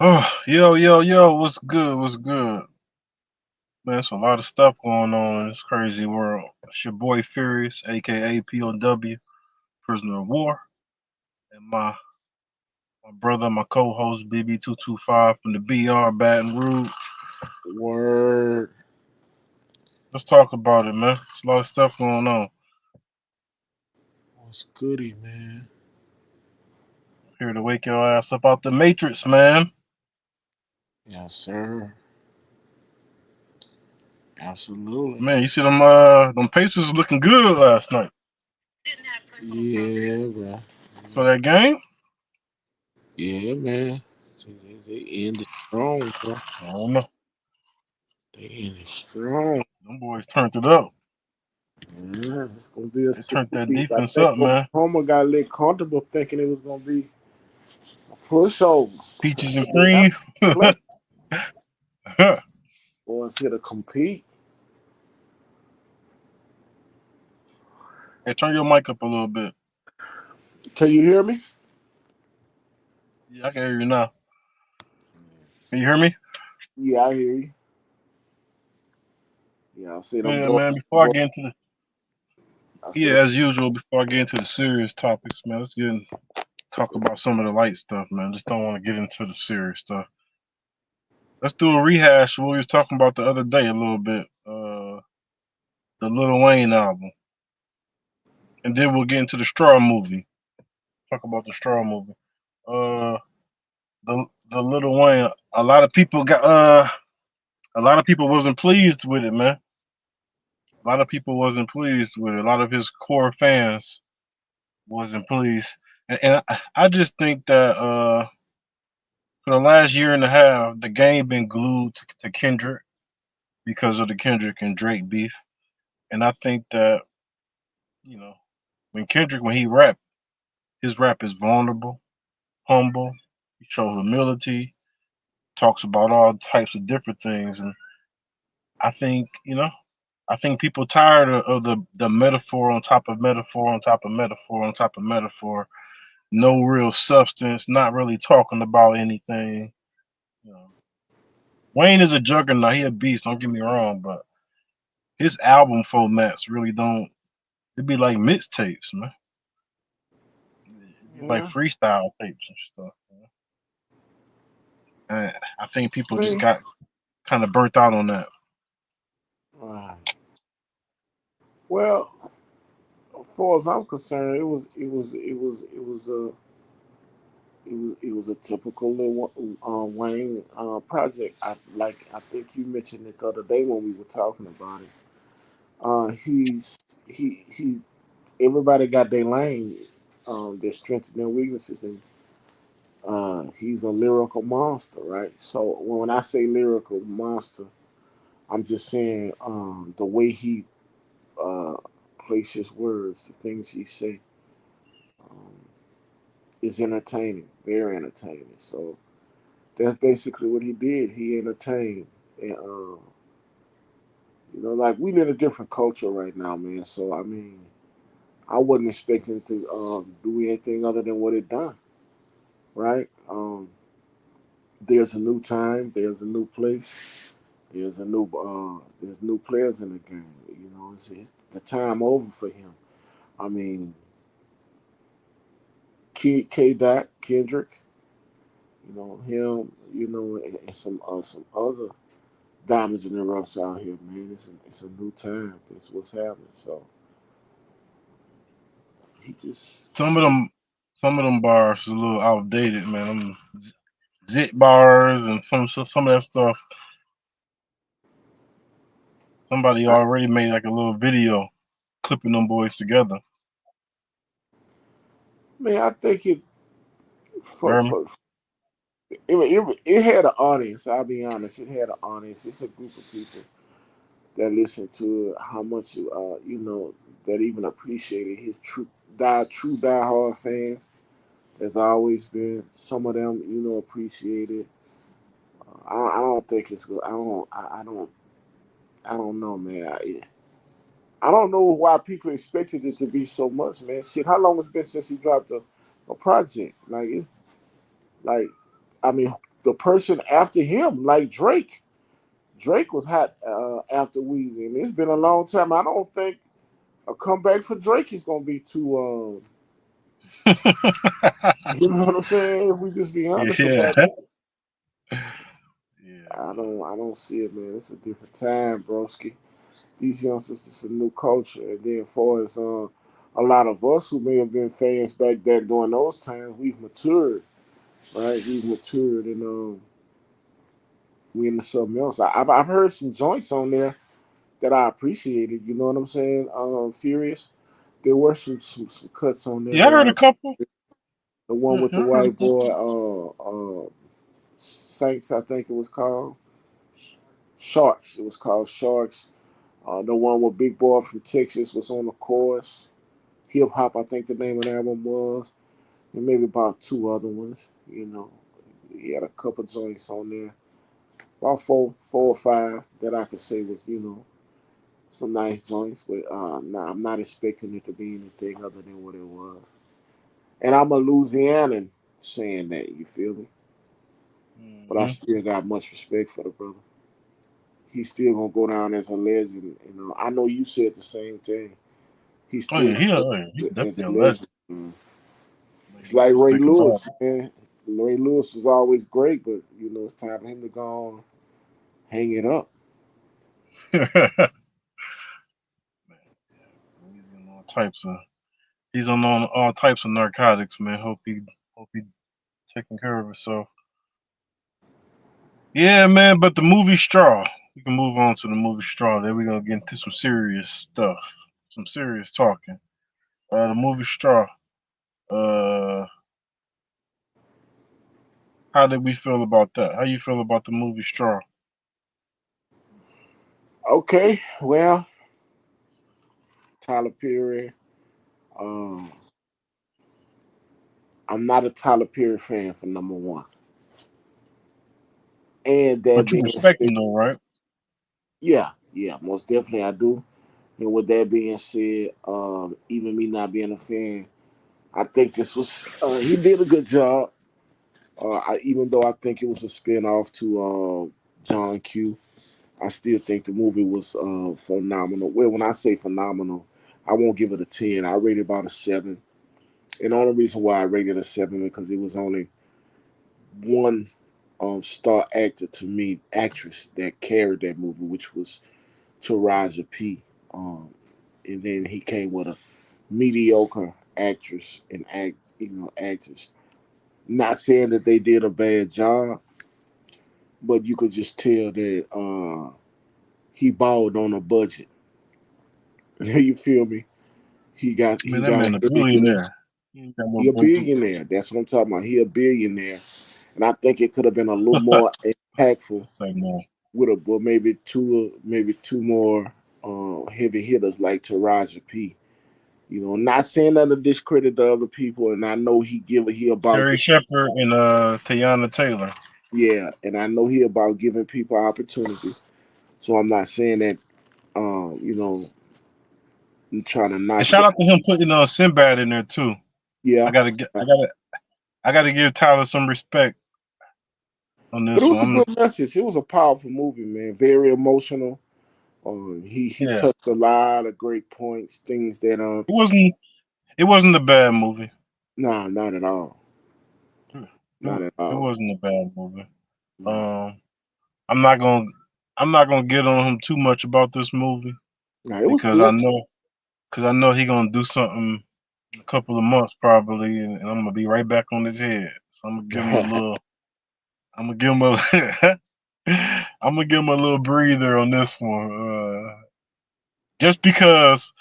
Oh, yo, what's good? What's good? Man, there's a lot of stuff going on in this crazy world. It's your boy Furious, aka POW, prisoner of war, and my brother, my co-host BB225 from the BR Baton Rouge. Word. Let's talk about it, man. There's a lot of stuff going on. What's goody, man? Here to wake your ass up out the matrix, man. Yes, sir. Absolutely. Man, you see them Pacers looking good last night. Yeah, bro. So that game? Yeah, man. They ended strong, bro. I don't know. They ended strong. Them boys turned it up. Yeah, it's gonna be a They six turned that piece. I defense think up, man. Oklahoma got a little comfortable thinking it was gonna be a pushover. Peaches and They have cream. to play or it's here to compete. Hey, turn your mic up a little bit. Can you hear me? Yeah, I can hear you now. Can you hear me? Yeah, I hear you. Yeah, I said I'm Yeah, going. man. I'm Before I going. get into the I yeah, said, as usual, before I get into the serious topics, man, let's talk about some of the light stuff, man. Just don't want to get into the serious stuff. Let's do a rehash of what we was talking about the other day a little bit. The Lil Wayne album, and then we'll get into the Straw movie. Talk about the Straw movie. Uh, the Lil Wayne. A lot of people got a lot of people wasn't pleased with it, man. A lot of people wasn't pleased with it. A lot of his core fans wasn't pleased, and I just think that for the last year and a half, the game been glued to Kendrick because of the Kendrick and Drake beef, and I think that you know when he rap, his rap is vulnerable, humble, he shows humility, talks about all types of different things, and I think I think people tired of the metaphor on top of metaphor on top of metaphor on top of metaphor, no real substance, not really talking about anything. You know, Wayne is a juggernaut. He a beast. Don't get me wrong, but his album formats really don't. It'd be like mixtapes, man. It'd be like yeah. freestyle tapes and stuff. And I think people I just mean, got kind of burnt out on that. right. Well, as far as I'm concerned, it was a typical little Wayne project. I think you mentioned it the other day when we were talking about it. He everybody got their lane, their strengths and their weaknesses, and he's a lyrical monster, right? So when I say lyrical monster, I'm just saying the way he uh, places words, the things he say, um, is entertaining, very entertaining. So that's basically what he did. He entertained, and like we in a different culture right now, man. So I mean, I wasn't expecting it to do anything other than what it done, right? There's a new time, there's a new place. there's new players in the game. You know, it's the time over for him. I mean, K. Dot Kendrick, you know him, you know, and some other diamonds in the roughs out here, man. It's a new time. It's what's happening. So he just Some of them bars is a little outdated, man. Them zit bars and some of that stuff. Somebody I already made like a little video clipping them boys together. mean I think it You for heard me? for it had an audience. I'll be honest, it had an audience. It's a group of people that listen to it. How much you know that even appreciated his true diehard fans. There's always been some of them, you know, appreciated. I don't think it's good. I don't know, man. I don't know why people expected it to be so much, man. Shit, how long it's been since he dropped a project? Like it's like, I mean, the person after him, like Drake. Drake was hot after Weezy, and it's been a long time. I don't think a comeback for Drake is gonna be too. You know what I'm saying? If we just be honest Yeah, about it, yeah, I don't see it, man. It's a different time, broski. These youngsters, it's a new culture, and then for as a lot of us who may have been fans back then during those times, we've matured, right? We've matured, and we into something else. I've heard some joints on there that I appreciated. You know what I'm saying? Furious. There were some cuts on there yeah. I that heard I. a couple. The one Yeah, with I the heard a white couple. boy, Saints, I think it was called Sharks. It was called Sharks. The one with Big Boy from Texas was on the chorus. Hip Hop, I think the name of the album was, and maybe about two other ones. You know, he had a couple joints on there, about four or five that I could say was, you know, some nice joints. But nah, I'm not expecting it to be anything other than what it was. And I'm a Louisianan saying that. You feel me? But I Hmm. still got much respect for the brother. He's still gonna go down as a legend. You know, I know you said the same thing. He's Oh still yeah, gonna he go as definitely a a legend. legend. Make It's no like Ray mistake about Lewis, man. Ray Lewis was always great, but you know it's time for him to go on, hang it up. it. He's on all types of. He's on all types of narcotics, man. Hope he taking care of himself. Yeah, man. But the movie Straw. We can move on to the movie Straw. Then we're gonna get into some serious stuff, some serious talking. The movie Straw. Uh, how did we feel about that? How you feel about the movie Straw? Okay, well, Tyler Perry. Um, I'm not a Tyler Perry fan for number one, and that But you being respect said, him though, right? yeah, most definitely I do. And with that being said, even me not being a fan, I think this was he did a good job. Even though I think it was a spin off to John Q, I still think the movie was phenomenal. Well, when I say phenomenal, I won't give it a 10. I rate it about a 7. And the only reason why I rated a 7 because it was only one star actor to me, actress that carried that movie, which was Taraji P. And then he came with a mediocre actress and actors. Not saying that they did a bad job, but you could just tell that he balled on a budget. You feel me? Man, He that got man a everything. billionaire. He ain't got no He a budget. billionaire. That's what I'm talking about. He a billionaire, and I think it could have been a little more impactful It's like no. with maybe two more heavy hitters like Taraji P. You know, not saying that to discredit the other people, and I know he about Sherry Shepherd and Teyana Taylor. and I know he about giving people opportunity. So I'm not saying that you know, I'm trying to And knock shout that. out to him putting Sinbad in there too. I Yeah, gotta get I gotta give Tyler some respect. on But it this was a one. good message. It was a powerful movie, man. Very emotional. He Yeah, touched a lot of great points, things that it wasn't it wasn't a bad movie. nah, not at all, It, not at it all. wasn't a bad movie. Nah, Um, I'm not gonna I'm not gonna get on him too much about this movie nah, it was because I good. know he gonna do something in a couple of months probably, and I'm gonna be right back on his head. So I'm gonna give him a little. I'm gonna give him a. I'm gonna give him a little breather on this one, just because.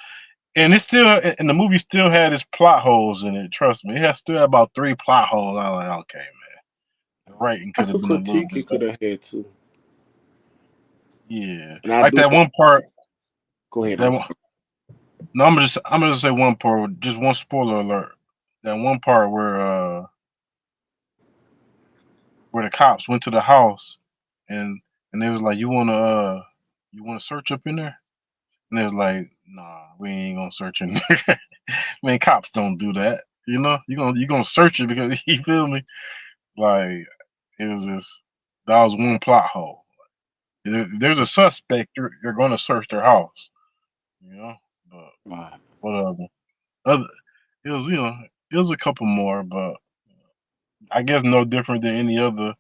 And it's still, and the movie still had its plot holes in it. Trust me, it has still had about 3 plot holes. I'm like, okay, man, the writing could That's have a been a little critique bit it could better. have had too. Yeah, And I like do that think. one part. Go ahead. That I'm one. sorry. No, I'm gonna just say one part. Just one spoiler alert. That one part where the cops went to the house, and they was like, you wanna search up in there? And they was like, nah, we ain't gonna search in there. Man, cops don't do that. You know, you gonna search it because you feel me. Like it was just that was one plot hole. If there's a suspect, you're gonna search their house. You know, but Right. whatever. Other, it was it was a couple more, but I guess no different than any other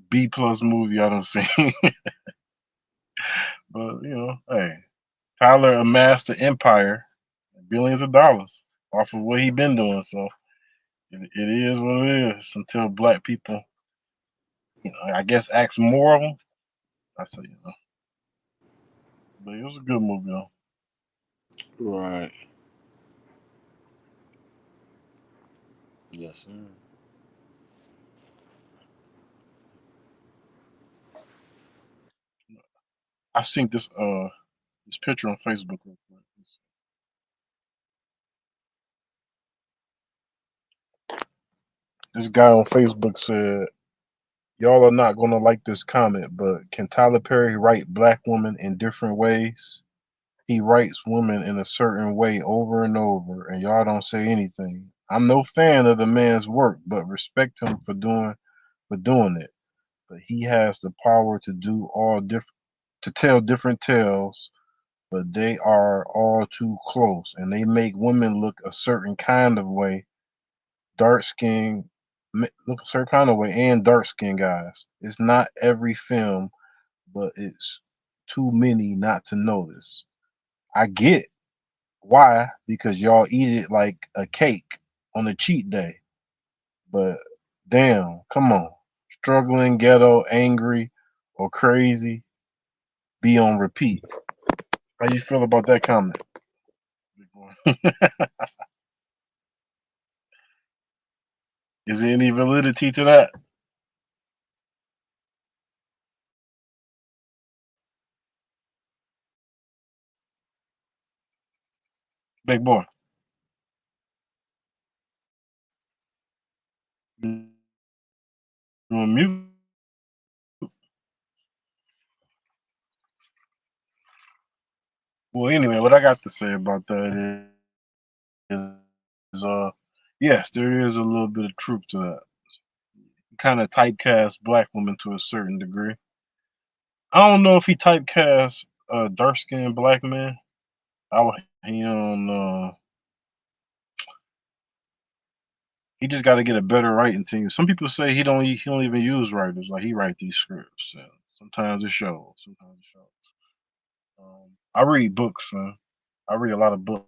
B plus movie I done seen. But hey, Tyler amassed an empire, billions of dollars off of what he been doing. So it is what it is. Until black people, I guess, act more of them. I say, but it was a good movie though. Right. Yes, sir. I seen this picture on Facebook real quick. This guy on Facebook said, "Y'all are not gonna like this comment, but can Tyler Perry write black women in different ways? He writes women in a certain way over and over, and y'all don't say anything. I'm no fan of the man's work, but respect him for doing it. But he has the power to do all different to tell different tales, but they are all too close, and they make women look a certain kind of way. Dark skin look a certain kind of way, and dark skinned guys. It's not every film, but it's too many not to notice. I get why, because y'all eat it like a cake on a cheat day. But damn, come on. Struggling, ghetto, angry, or crazy, be on repeat. How you feel about that comment, big boy? Is there any validity to that, big boy? You on mute? Well, anyway, what I got to say about that is, yes, there is a little bit of truth to that. Kind of typecast black women to a certain degree. I don't know if he typecast dark skinned black men. I would, he don't. He just got to get a better writing team. Some people say he don't even use writers. Like he write these scripts. And sometimes it shows. Sometimes it shows. I read books, man. I read a lot of books.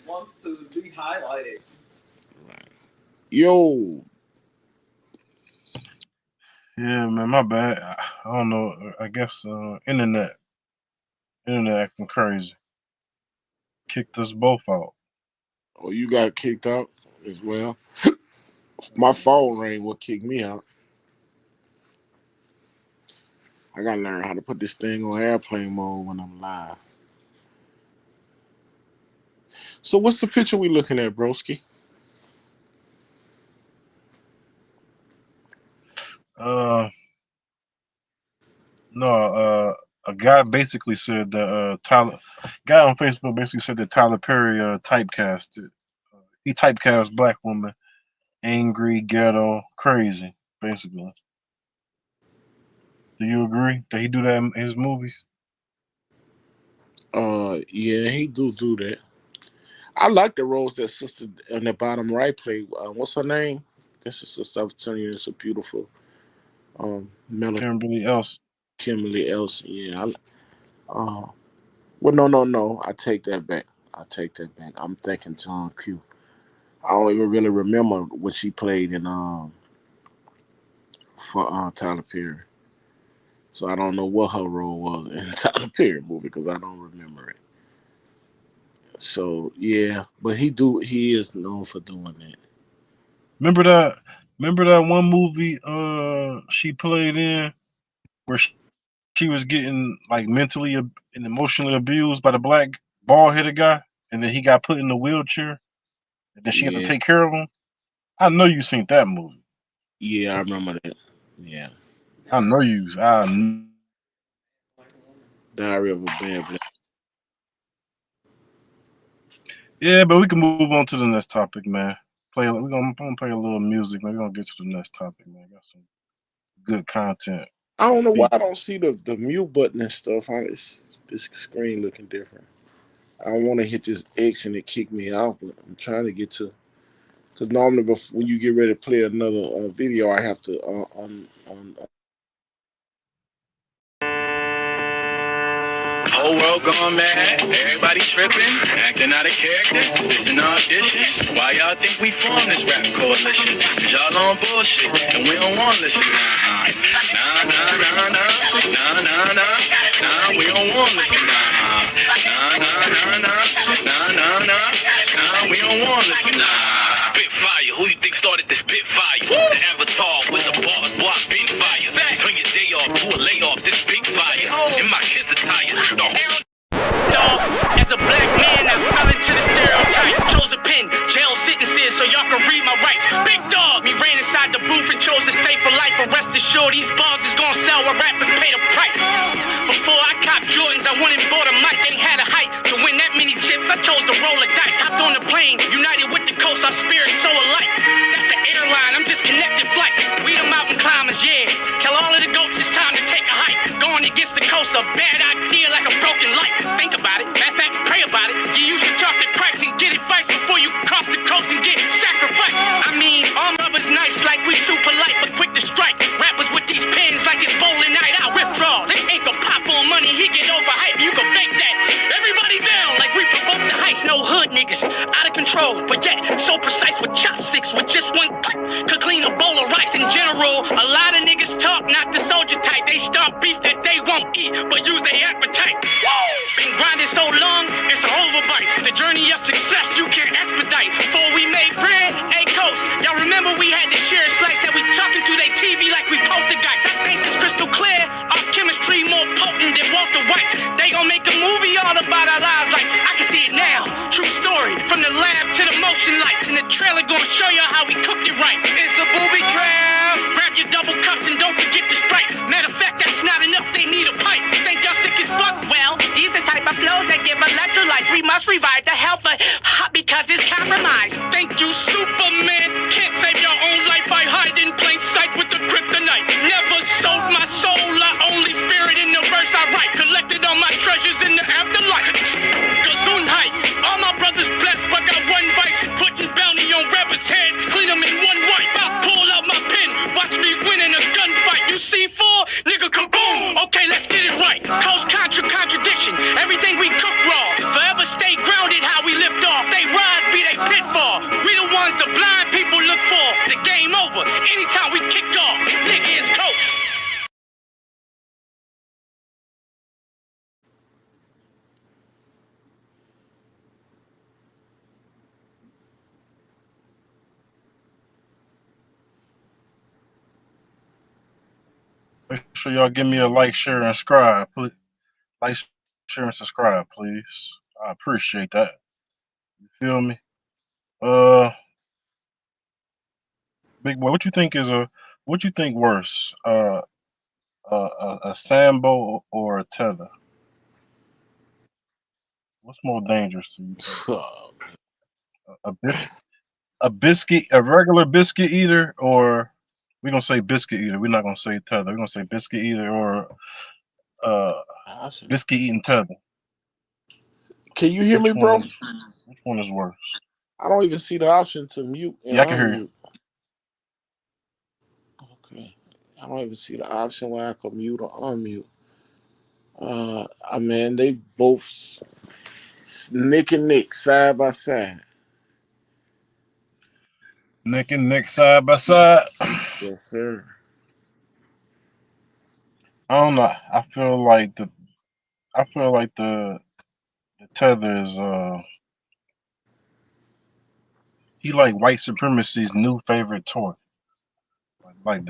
Wants to be highlighted. Right. Yo. Yeah, man, my bad. I don't know. I guess internet acting crazy. Kicked us both out. Oh, you got kicked out as well. My phone rang. What kicked me out? I gotta learn how to put this thing on airplane mode when I'm live. So, what's the picture we looking at, broski? Uh, no. A guy basically said that Tyler, guy on Facebook basically said that Tyler Perry typecasted. He typecast black woman, angry, ghetto, crazy, basically. Do you agree that he do that in his movies? Yeah, he do that. I like the roles that sister in the bottom right played. What's her name? That's the sister. I'm telling you, it's a beautiful melody. Kimberly else. Kimberly Elson. Yeah. Well, no. I take that back. I'm thinking John Q. I don't even really remember what she played in for Tyler Perry. So I don't know what her role was in Tyler Perry movie because I don't remember it. So yeah, but he is known for doing that. Remember that? Remember that one movie she played in where she was getting like mentally and emotionally abused by the black bald headed guy, and then he got put in the wheelchair, and then she had to Yeah, take care of him. I know you seen that movie. yeah, I remember that. Yeah, I know you. Diary of a Bad Black. Yeah, but we can move on to the next topic, man. I'm gonna play a little music, man. We're gonna get to the next topic, man. Got some good content. I don't know why Speak. I don't see the mute button and stuff. This screen looking different. I want to hit this X and it kicked me out, but I'm trying to get to. Because normally, when you get ready to play another video, I have to on. Whole world gone mad, everybody tripping, acting out of character. Is this an audition? Why y'all think we formed this rap coalition? Cause y'all on bullshit, and we don't want to listen. Nah, we don't want to listen. Nah, we don't want to listen. Spitfire, who you think started this spit fire? The avatar with the bars, boy, I been fire. Turn your day off to a layoff, this big fire. In my kids are tired. Dog, as a black man, I fell into the stereotype. Chose the pen, jail sentences, so y'all can read my rights. Big dog, me ran inside the booth and chose to stay for life. But rest assured, these bars is gonna sell where rappers pay the price. Before I copped Jordans, I went and bought a mic. They had a hype to win that many chips. I chose to roll a dice. Hopped on the plane, united with the coast, our spirits so alike. That's an airline, I'm just connecting flights. We the mountain climbers, yeah. Tell all of the goats it's time to take a hike. Going against the coast, a bad idea like a broken light. Think about it, matter of fact, pray about it. You use your chocolate cracks and get it fights before you cross the coast and get sacrificed. I mean, all brothers nice like we too polite, but quick to strike. Rappers with these pens like it's bowling night. I withdraw. This ain't gonna pop on money, he get overhyped. You can fake that. Everybody down like we provoke the heights. No hood niggas, out of control, but yet so precise with chopsticks. With just one click, could clean a bowl of rice. In general, a lot of niggas talk, not the soldier type. They start beef that they won't eat, but use their appetite. Been grinding so long, it's an overbite. The journey of success you can't expedite. Before we made bread, A-Coast, y'all remember we had to share a slice that we talking to they TV like we poltergeist. I think it's crystal clear, our chemistry more potent than Walter White. They gon' make a movie all about our lives like I can see it now. True story, from the lab to the motion lights. And the trailer gonna show y'all how we cooked it right. It's a booby trap. Grab your double cups and don't forget the Sprite. Matter of fact, that's not enough, they need a pipe. Think y'all sick as fuck? Well, these the type of flows that give electrolytes. We must revive the health of hot because it's compromised. Thank you, Superman. Can't save your own life. I hide in plain sight with the kryptonite. Never sold my soul. I only spirit in the verse I write. Collected all my treasures in the afterlife. Gesundheit. All my brothers blessed, but got one vice. Putting bounty on rappers' heads. Clean them in over. Anytime we kick off, nigga, it's coast. Make sure y'all give me a like, share, and subscribe. Please. Like, share, and subscribe, please. I appreciate that. You feel me? Big boy, what you think worse? A Sambo or a tether? What's more dangerous to you? A biscuit, a regular biscuit eater, or we're gonna say biscuit eater. We're not gonna say tether. We're gonna say biscuit eater or biscuit eating tether. Can you hear me, bro? Which one is worse? I don't even see the option to mute and Yeah, I can hear you. Okay. I don't even see the option where I can mute or unmute. I mean, they both neck and neck, side by side. Neck and neck, side by side. Yes, sir. I don't know. I feel like the tether is he like white supremacy's new favorite toy. Like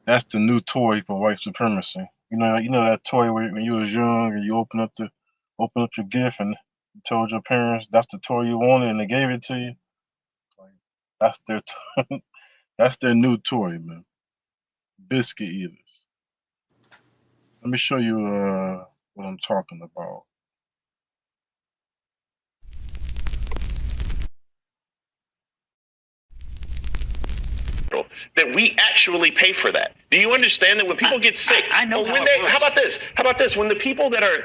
that's the new toy for white supremacy. You know that toy where when you was young and you open up your gift and you told your parents that's the toy you wanted and they gave it to you. Like that's their that's their new toy, man. Biscuit eaters. Let me show you what I'm talking about. That we actually pay for that. Do you understand that when people get sick, I know or when they, how about this? How about this? When the people that are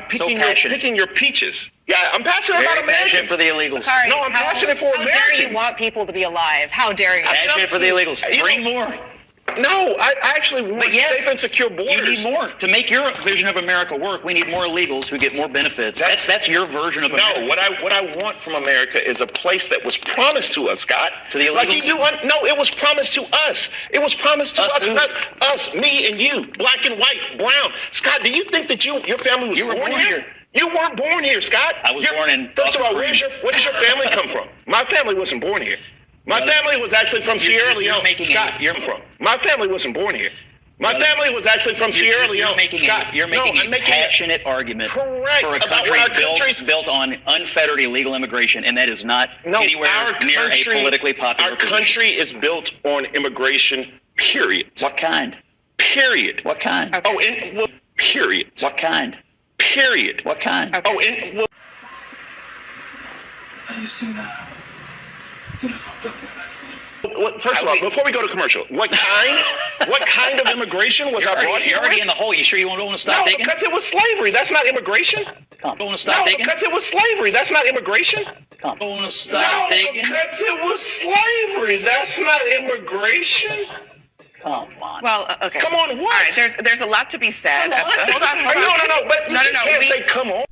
picking your peaches. Yeah, I'm passionate about Americans. Passionate for the illegals. Bakari, No, I'm passionate for Americans. How dare you want people to be alive? How dare you? Passionate for the illegals. Bring more. No, I actually want safe and secure borders. You need more. To make your vision of America work, we need more illegals who get more benefits. That's your version of America. No, what I want from America is a place that was promised to us, Scott. To the illegals? Like you do. No, it was promised to us. It was promised to us, who? not us, me and you, black and white, brown. Scott, do you think that your family was born here? You weren't born here, Scott. I was born in First of all, Austin where Springs. does your family come from? My family wasn't born here. My family was actually from Sierra Leone. Scott, my family wasn't born here. My family was actually from Sierra Leone. You're making a passionate argument for a country built on unfettered illegal immigration, and that is not anywhere near a politically popular position. Our country is built on immigration, period. What kind? Period. What kind? Okay. Oh, and period. What kind? Period. What kind? Okay. Oh, and first of all, before we go to commercial, what kind of immigration was I brought here? You're already with? in the hole. You sure you don't want to stop No, digging? because it was slavery. That's not immigration. Come, don't want to stop No, digging? because it was slavery. That's not immigration. Come, don't want to stop No, digging? because it was slavery. That's not immigration. Come on. Well, okay. Come on, what? All right, there's a lot to be said. Come on. Hold on. No, but you just can't say come on.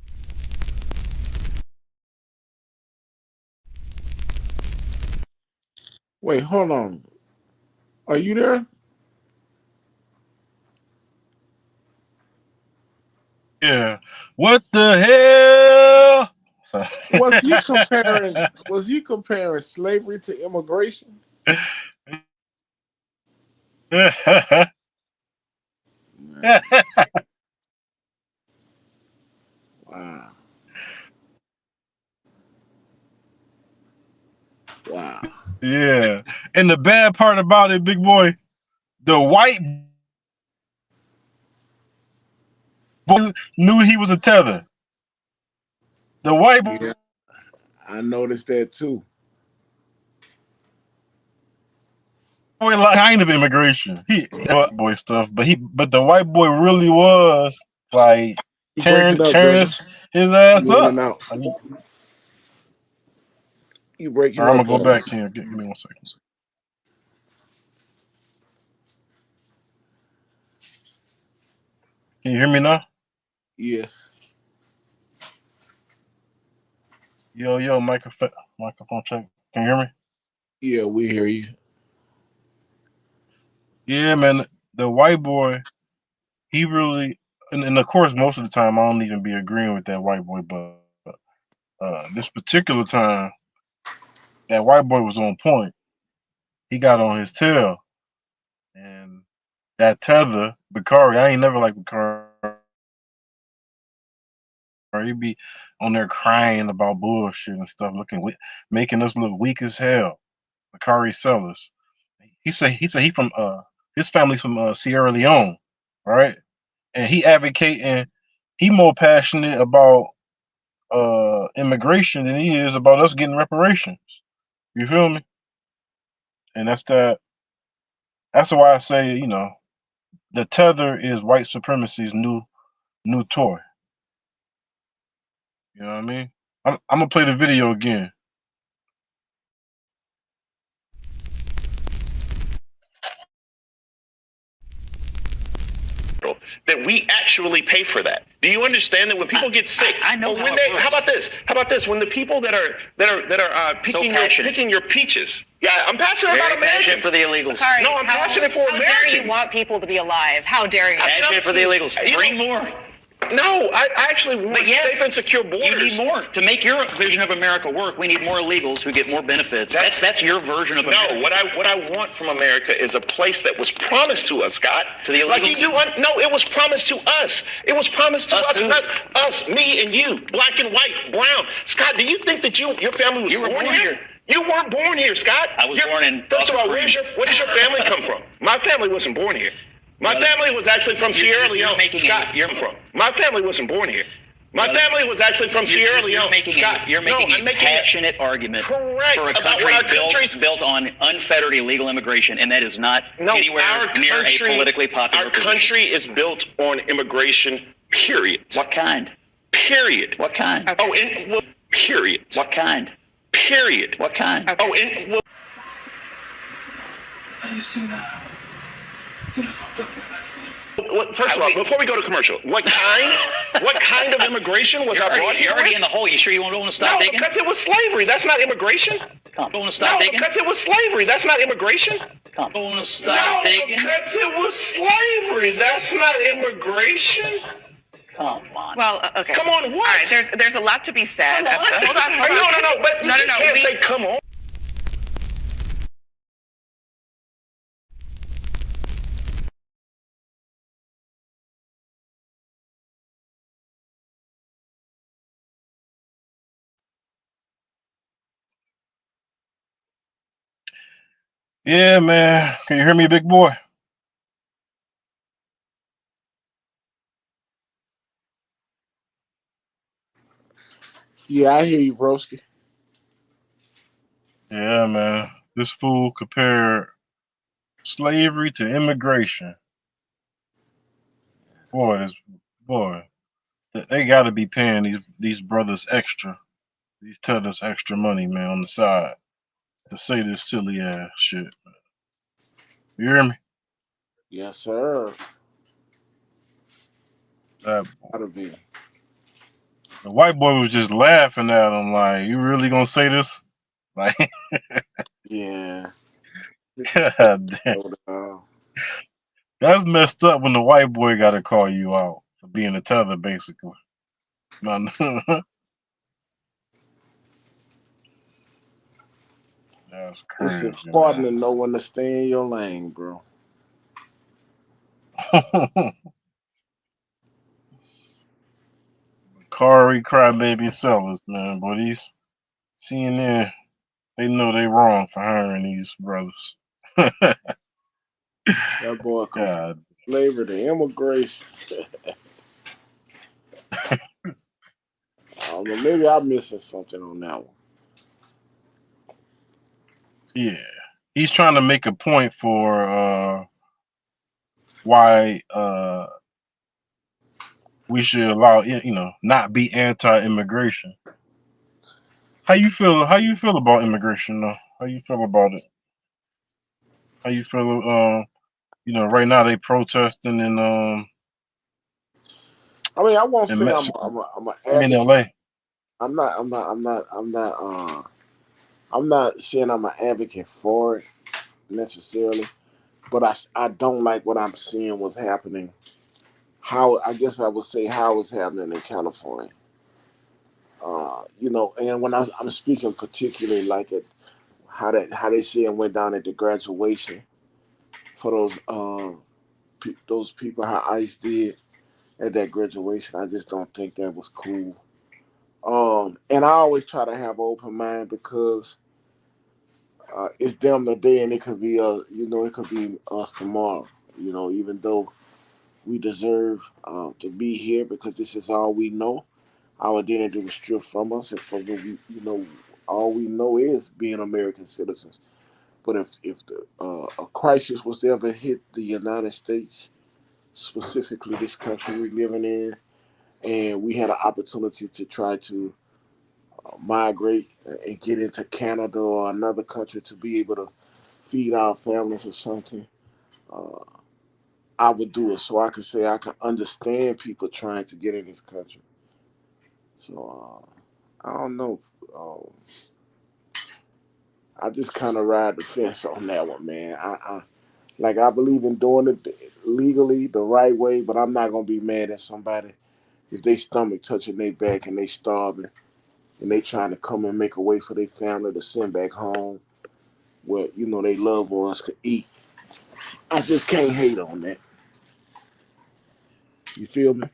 Wait, hold on. Are you there? Yeah. What the hell? Was he comparing slavery to immigration? Wow. Wow. Yeah. And the bad part about it, big boy, the white boy knew he was a tether. The white boy, Yeah, I noticed that too. like kind of immigration. He white boy stuff, but the white boy really was like tearing his ass You in up. and out. I mean, You breaking I'm up. gonna go back to you. Give me 1 second. Can you hear me now? Yes. Yo, microphone check. Can you hear me? Yeah, we hear you. Yeah, man. The white boy, he really, and of course, most of the time, I don't even be agreeing with that white boy, but this particular time, that white boy was on point. He got on his tail, and that tether, Bakari, I ain't never liked Bakari. He be on there crying about bullshit and stuff, making us look weak as hell. Bakari Sellers. He said he from his family's from Sierra Leone, right? And he advocating, he more passionate about immigration than he is about us getting reparations. You feel me? And that's why I say, the tether is white supremacy's new toy. You know what I mean? I'm gonna play the video again. That we actually pay for that. Do you understand that when people get sick, I know when how about this? How about this? When the people that are picking your peaches. Yeah, I'm passionate about Americans. Passionate for the illegals. Bakari, No, I'm passionate for Americans. How dare you want people to be alive? How dare you? Passionate for the illegals. Bring more. No, I actually want safe and secure borders. You need more. To make your vision of America work, we need more illegals who get more benefits. That's your version of America. No, what I want from America is a place that was promised to us, Scott. To the illegals? Like you do. No, it was promised to us. It was promised to us, not us, me and you, black and white, brown. Scott, do you think that your family was born here? You weren't born here, Scott. I was born in. First of all, where does your family come from? My family wasn't born here. My family was actually from Sierra Leone. Scott, you're from. My family wasn't born here. My family was actually from Sierra Leone. Scott, you're making a passionate argument for a country built on unfettered illegal immigration, and that is not anywhere near a politically popular position. Our country is built on immigration, period. What kind? Period. What kind? Okay. Oh, and well, period. What kind? Period. What kind? Okay. Oh, and well. First of all, before we go to commercial, what kind of immigration was I brought here? You're already in the hole. You sure you don't want to stop digging? No, because it was slavery. That's not immigration. Come on, don't want to stop digging? Because it was slavery. That's not immigration. Come on, don't want to stop digging? Because it was slavery. That's not immigration. Come on. Well, okay. Come on, what? All right, there's a lot to be said. Hold on. No, but you just can't say come on. Yeah, man. Can you hear me, big boy? Yeah, I hear you, broski. Yeah, man. This fool compared slavery to immigration. Boy, they got to be paying these brothers extra, these tethers extra money, man, on the side to say this silly ass shit. You hear me? Yes, sir. Gotta be. The white boy was just laughing at him like, "You really gonna say this?" Like, yeah. God damn. That's messed up when the white boy got to call you out for being a tether, basically. No. That's crazy. It's important to know when to stay in your lane, bro. Bakari crybaby sellers, man. But these CNN, they know they wrong for hiring these brothers. That boy called slavery to immigration. I don't know, maybe I'm missing something on that one. Yeah. He's trying to make a point for why we should allow, not be anti-immigration. How you feel about immigration though? How you feel about it? How you feel right now they protesting in I mean, I won't say I'm in LA. I'm not I'm not saying I'm an advocate for it necessarily, but I don't like what I'm seeing what's happening. How I guess I would say how it's happening in California. And when I'm speaking particularly like it, how they say it went down at the graduation for those people how ICE did at that graduation. I just don't think that was cool. And I always try to have an open mind because it's them today, and it could be it could be us tomorrow. Even though we deserve to be here because this is all we know. Our identity was stripped from us, and from what all we know is being American citizens. But if a crisis was to ever hit the United States, specifically this country we're living in, and we had an opportunity to try to migrate and get into Canada or another country to be able to feed our families or something, uh, I would do it so I could say I can understand people trying to get in this country. So I don't know. Um, I just kind of ride the fence on that one, man. I believe in doing it legally the right way, but I'm not gonna be mad at somebody if they stomach touching their back and they starving and they trying to come and make a way for their family to send back home where they loved ones could eat. I just can't hate on that. You feel me?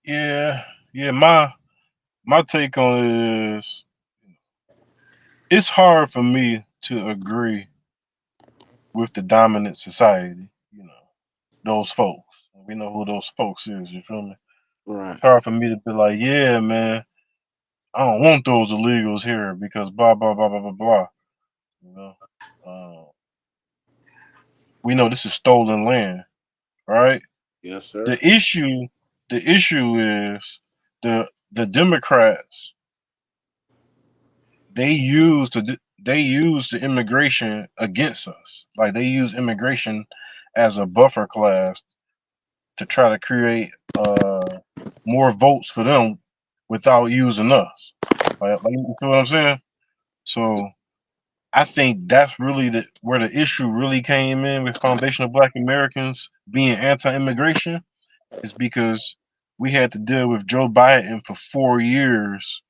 Yeah, yeah. My take on it is it's hard for me to agree with the dominant society. Those folks. We know who those folks is. You feel me? Right. It's hard for me to be like, yeah, man, I don't want those illegals here because blah blah blah blah blah blah. You know, uh, we know this is stolen land, right? Yes, sir. The issue, the issue is the Democrats. They use the immigration against us. Like they use immigration as a buffer class to try to create more votes for them without using us. Like you feel what I'm saying? So I think that's really where the issue really came in with foundational Black Americans being anti-immigration is because we had to deal with Joe Biden for 4 years,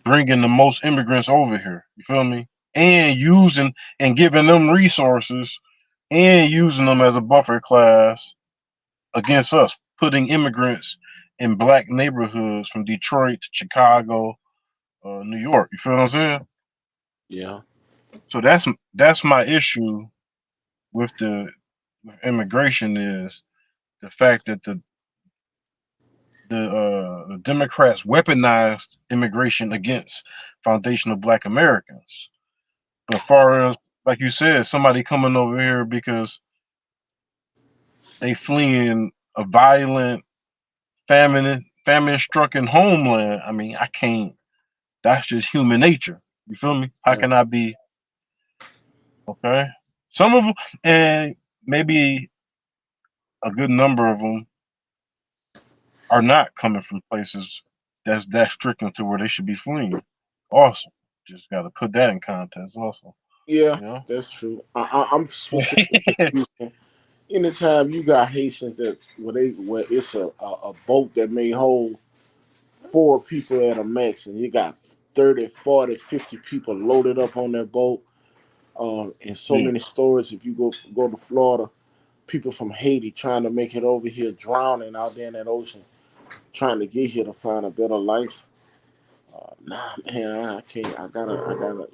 bringing the most immigrants over here. You feel me? And using and giving them resources and using them as a buffer class against us, putting immigrants in black neighborhoods from Detroit to Chicago, New York. You feel what I'm saying? Yeah. So that's my issue with with immigration is the fact that the Democrats weaponized immigration against foundational Black Americans. But as far as like you said, somebody coming over here because they fleeing a violent famine stricken homeland. I mean, I can't. That's just human nature. You feel me? How Right. can I be okay? Some of them, and maybe a good number of them are not coming from places that's that stricken to where they should be fleeing. Also, just got to put that in context. Also, Yeah, you know. that's true. I'm specifically speaking. Anytime you got Haitians where it's a boat that may hold 4 people at a max, and you got 30, 40, 50 people loaded up on that boat. And so Yeah, many stories. If you go to Florida, people from Haiti trying to make it over here, drowning out there in that ocean, trying to get here to find a better life. Nah, man, I can't. I gotta.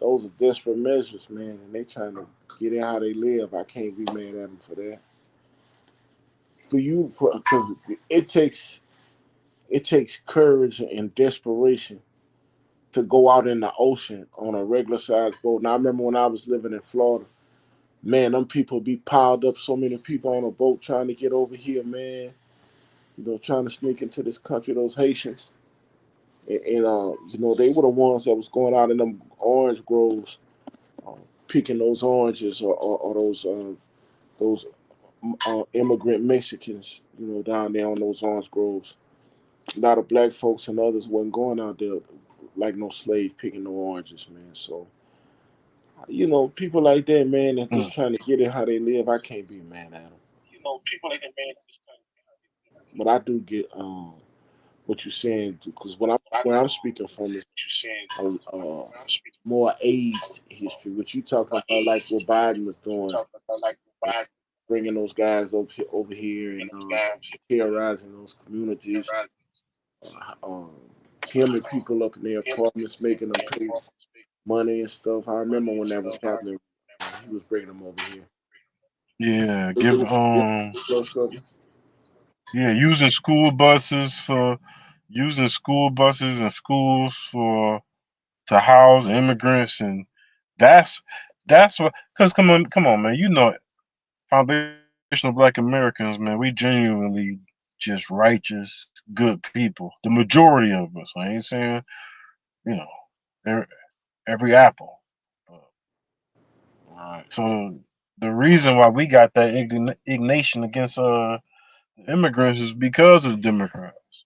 Those are desperate measures, man, and they trying to get in how they live. I can't be mad at them for that. Because it takes courage and desperation to go out in the ocean on a regular sized boat. Now I remember when I was living in Florida, man, them people be piled up, so many people on a boat trying to get over here, man. Trying to sneak into this country, those Haitians. And they were the ones that was going out in them orange groves, uh, picking those oranges or those immigrant Mexicans, down there on those orange groves. A lot of black folks and others wasn't going out there. like no slave picking no oranges, man. So people like that, man, that just trying to get it how they live. I can't be mad at them. People like that, man. But I do get what you're saying, because where I'm speaking from is more aged history. What you talking about, like what Biden was doing, bringing those guys over here and terrorizing those communities, hemming people up in their apartments, making them pay money and stuff. I remember when that was happening. He was bringing them over here. Yeah, using school buses and schools to house immigrants, and that's what. Because come on, man, foundational Black Americans, man, we genuinely just righteous, good people. The majority of us. I ain't saying every apple. So the reason why we got that indignation against immigrants is because of the Democrats.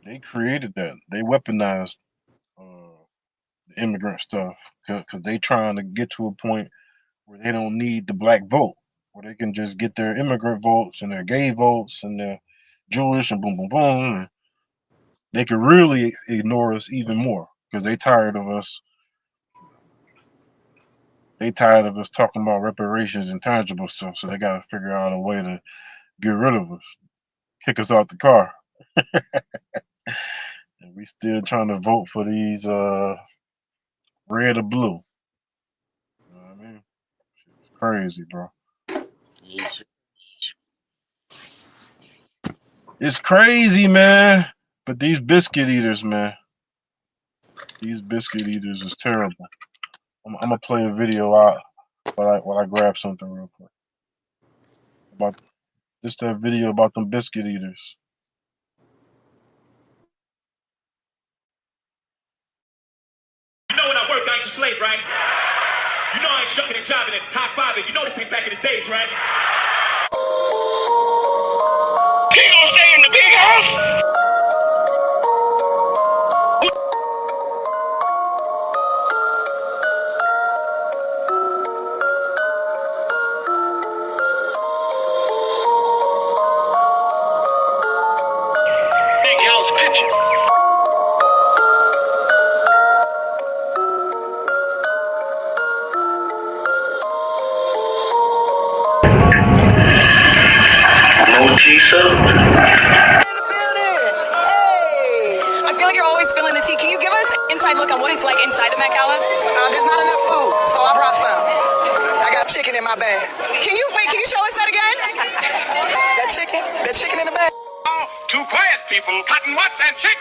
They created that. They weaponized the immigrant stuff because they trying to get to a point where they don't need the Black vote, where they can just get their immigrant votes and their gay votes and their Jewish and boom, boom, boom. And they could really ignore us even more because they tired of us. They tired of us talking about reparations and tangible stuff, so they got to figure out a way to get rid of us, kick us out the car. And we still trying to vote for these red or blue. You know what I mean? It's crazy, bro. It's crazy, man. But these biscuit eaters, man. These biscuit eaters is terrible. I'm gonna play a video out while I grab something real quick. About just that video about them biscuit eaters. You know when I work, I ain't a slave, right? You know I ain't shucking and jiving at top 5, and you know this ain't back in the days, right? He gonna stay in the big house? Big house kitchen. I feel like you're always spilling the tea. Can you give us an inside look on what it's like inside the Met Gala? There's not enough food, so I brought some. I got chicken in my bag. Can you show us that again? That chicken in the bag. Oh, too quiet, people. Cotton Watts and chick.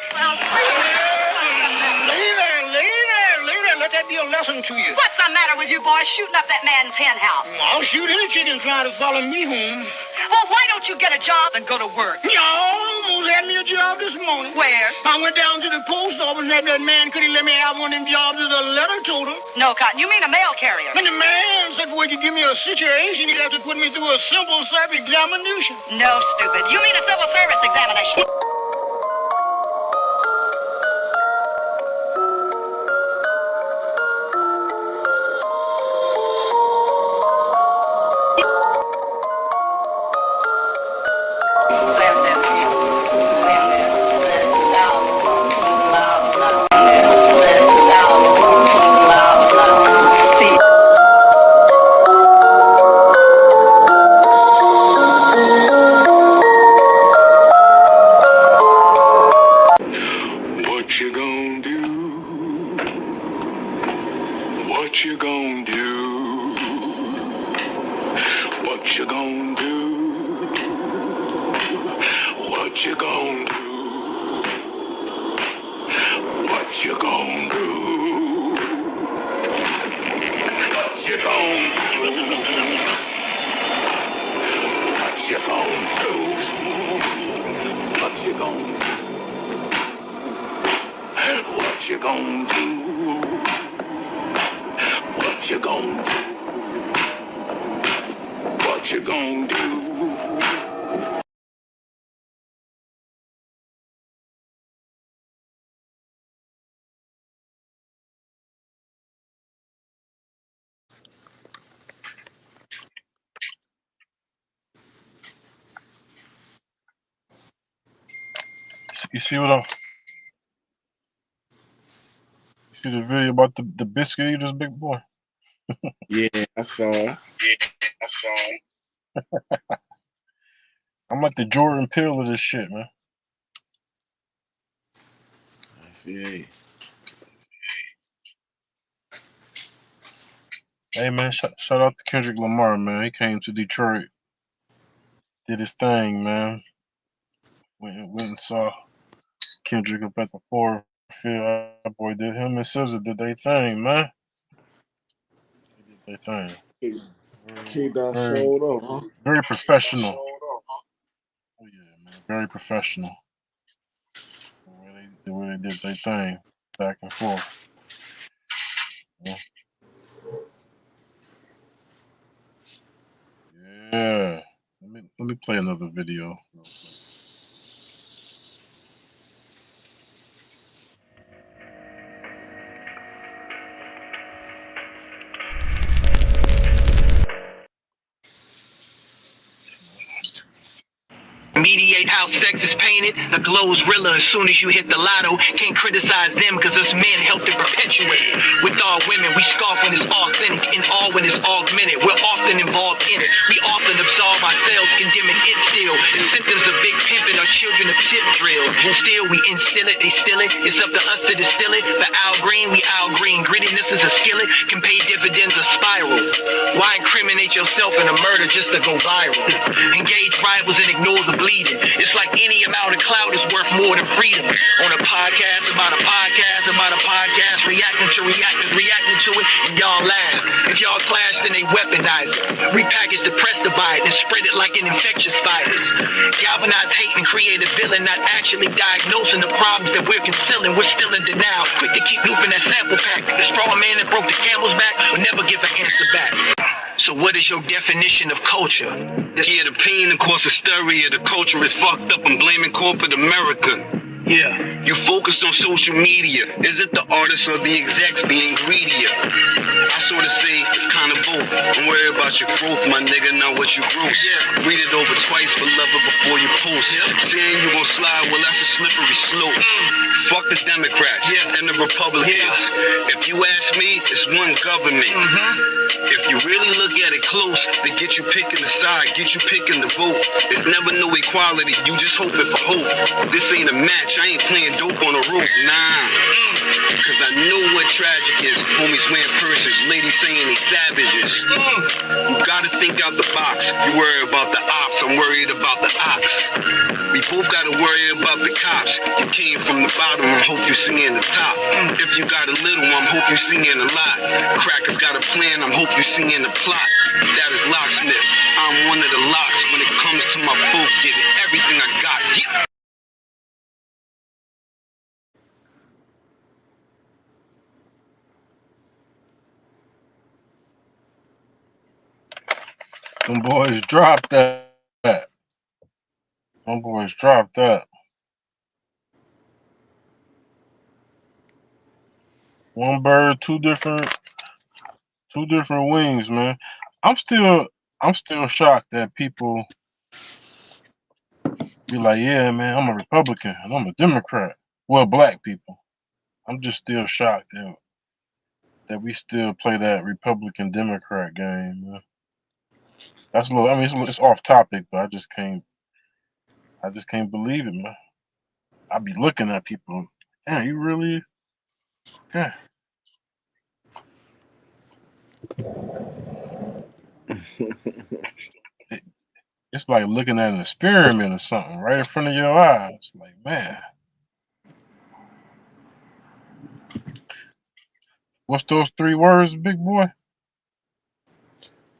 Let that be a lesson to you. What's the matter with you boys shooting up that man's hen house? I'll shoot any chicken trying to follow me home. Well, why don't you get a job and go to work? Y'all almost had me a job this morning. Where? I went down to the post office and had that man could he let me have one of them jobs as a letter toter. No, Cotton, you mean a mail carrier. And the man said, well, you give me a situation, you'd have to put me through a simple self-examination. No, stupid. You mean a civil service examination. What you gonna do? What you gonna do? What you gonna do? What you gonna do? What you gonna do? What you gonna do? What you gonna do? What you gonna do? What you gonna do? What you gonna do? What you gonna do? You see what you see the video about the biscuit eaters, big boy? Yeah, I saw it. I'm like the Jordan Peele of this shit, man. I feel you. Hey, man, shout out to Kendrick Lamar, man. He came to Detroit, did his thing, man. Went and saw Kendrick up at the Ford Field. That boy did. Him and SZA did their thing, man. They did their thing. Kid done showed up, huh? Very professional. Oh yeah, man. Very professional. The way they did their thing, back and forth. Yeah. Yeah. Let me play another video real quick. Mediate how sex is painted. The glow's realer as soon as you hit the lotto. Can't criticize them cause us men help to perpetuate it. With all women, we scoff when it's authentic and all when it's augmented. We're often involved in it. We often absolve ourselves, condemning it still. The symptoms of big pimping are children of tip drills. Still, we instill it, they steal it. It's up to us to distill it. For Al Green, we Al Green. Grittiness is a skillet. Can pay dividends a spiral. Why incriminate yourself in a murder just to go viral? Engage rivals and ignore the bleeding. It's like any amount of clout is worth more than freedom. On a podcast about a podcast about a podcast, reacting to it, and y'all laugh. If y'all clash, then they weaponize it. Repackage the press divide and spread it like an infectious virus. Galvanize hate and create a villain, not actually diagnosing the problems that we're concealing. We're still in denial, quick to keep looping that sample pack. The straw man that broke the camel's back will never give an answer back. So what is your definition of culture? Yeah, the pain and cause hysteria. The culture is fucked up and blaming corporate America. Yeah. You focused on social media. Is it the artists or the execs being greedier? I sort of say it's kind of both. Don't worry about your growth, my nigga, not what you gross. Yeah. Read it over twice, beloved, before you post. Saying you gon' slide, well, that's a slippery slope. Fuck the Democrats and the Republicans. If you ask me, it's one government. If you really look at it close, they get you picking the side, get you picking the vote. There's never no equality, you just hoping for hope. This ain't a match, I ain't playing dope on the road, nah. Cause I know what tragic is. Homies wearing purses, ladies saying they savages. You gotta think out the box. You worry about the ops, I'm worried about the ox. We both gotta worry about the cops. You came from the bottom, I hope you seeing the top. If you got a little, I'm hope you seeing a lot. Crackers got a plan, I'm hope you seeing the plot. That is locksmith. I'm one of the locks when it comes to my folks giving everything I got. Yeah. Them boys dropped that. Them boys dropped that. One bird, two different wings, man. I'm still shocked that people be like, yeah, man, I'm a Republican and I'm a Democrat. Well, black people. I'm just still shocked that we still play that Republican Democrat game, man. That's a little. I mean, it's off topic, but I just can't believe it, man. I be looking at people. Damn, you really? Okay. It's like looking at an experiment or something right in front of your eyes. Like, man, what's those 3 words, big boy?